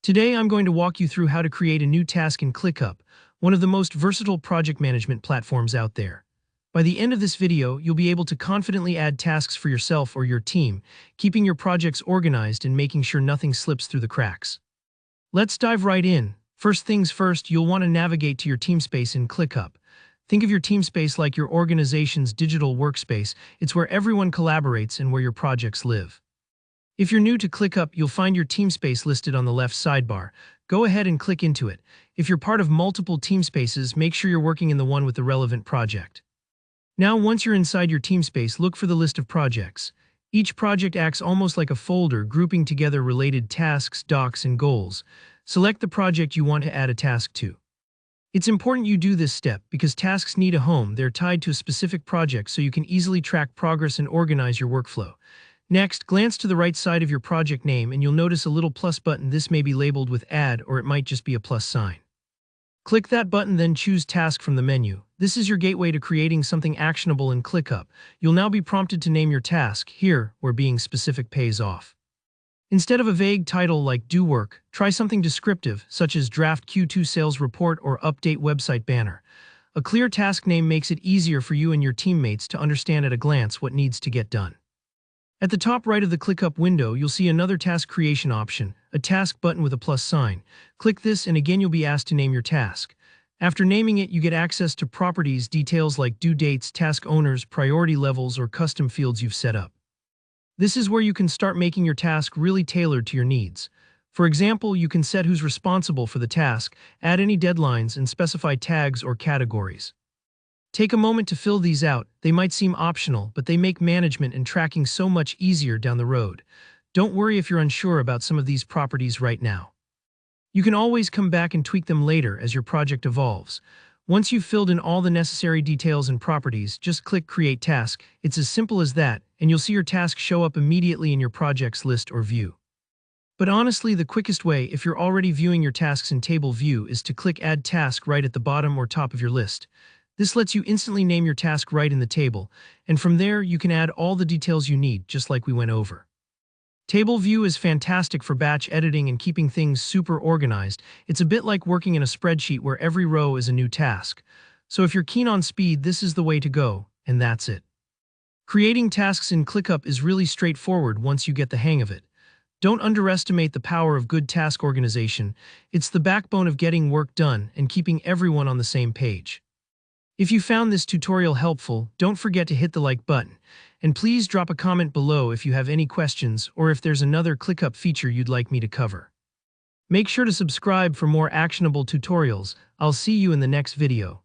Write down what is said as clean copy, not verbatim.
Today I'm going to walk you through how to create a new task in ClickUp, one of the most versatile project management platforms out there. By the end of this video, you'll be able to confidently add tasks for yourself or your team, keeping your projects organized and making sure nothing slips through the cracks. Let's dive right in. First things first, you'll want to navigate to your team space in ClickUp. Think of your team space like your organization's digital workspace. It's where everyone collaborates and where your projects live. If you're new to ClickUp, you'll find your team space listed on the left sidebar. Go ahead and click into it. If you're part of multiple team spaces, make sure you're working in the one with the relevant project. Now, once you're inside your team space, look for the list of projects. Each project acts almost like a folder, grouping together related tasks, docs, and goals. Select the project you want to add a task to. It's important you do this step because tasks need a home. They're tied to a specific project, so you can easily track progress and organize your workflow. Next, glance to the right side of your project name and you'll notice a little plus button. This may be labeled with Add, or it might just be a plus sign. Click that button, then choose Task from the menu. This is your gateway to creating something actionable in ClickUp. You'll now be prompted to name your task, here, where being specific pays off. Instead of a vague title like Do Work, try something descriptive, such as Draft Q2 Sales Report or Update Website Banner. A clear task name makes it easier for you and your teammates to understand at a glance what needs to get done. At the top right of the ClickUp window, you'll see another task creation option, a task button with a plus sign. Click this and again you'll be asked to name your task. After naming it, you get access to properties, details like due dates, task owners, priority levels, or custom fields you've set up. This is where you can start making your task really tailored to your needs. For example, you can set who's responsible for the task, add any deadlines, and specify tags or categories. Take a moment to fill these out. They might seem optional, but they make management and tracking so much easier down the road. Don't worry if you're unsure about some of these properties right now. You can always come back and tweak them later as your project evolves. Once you've filled in all the necessary details and properties, just click Create Task. It's as simple as that, and you'll see your task show up immediately in your projects list or view. But honestly, the quickest way, if you're already viewing your tasks in table view, is to click Add Task right at the bottom or top of your list. This lets you instantly name your task right in the table, and from there you can add all the details you need, just like we went over. Table view is fantastic for batch editing and keeping things super organized. It's a bit like working in a spreadsheet where every row is a new task. So if you're keen on speed, this is the way to go, and that's it. Creating tasks in ClickUp is really straightforward once you get the hang of it. Don't underestimate the power of good task organization. It's the backbone of getting work done and keeping everyone on the same page. If you found this tutorial helpful, don't forget to hit the like button, and please drop a comment below if you have any questions or if there's another ClickUp feature you'd like me to cover. Make sure to subscribe for more actionable tutorials. I'll see you in the next video.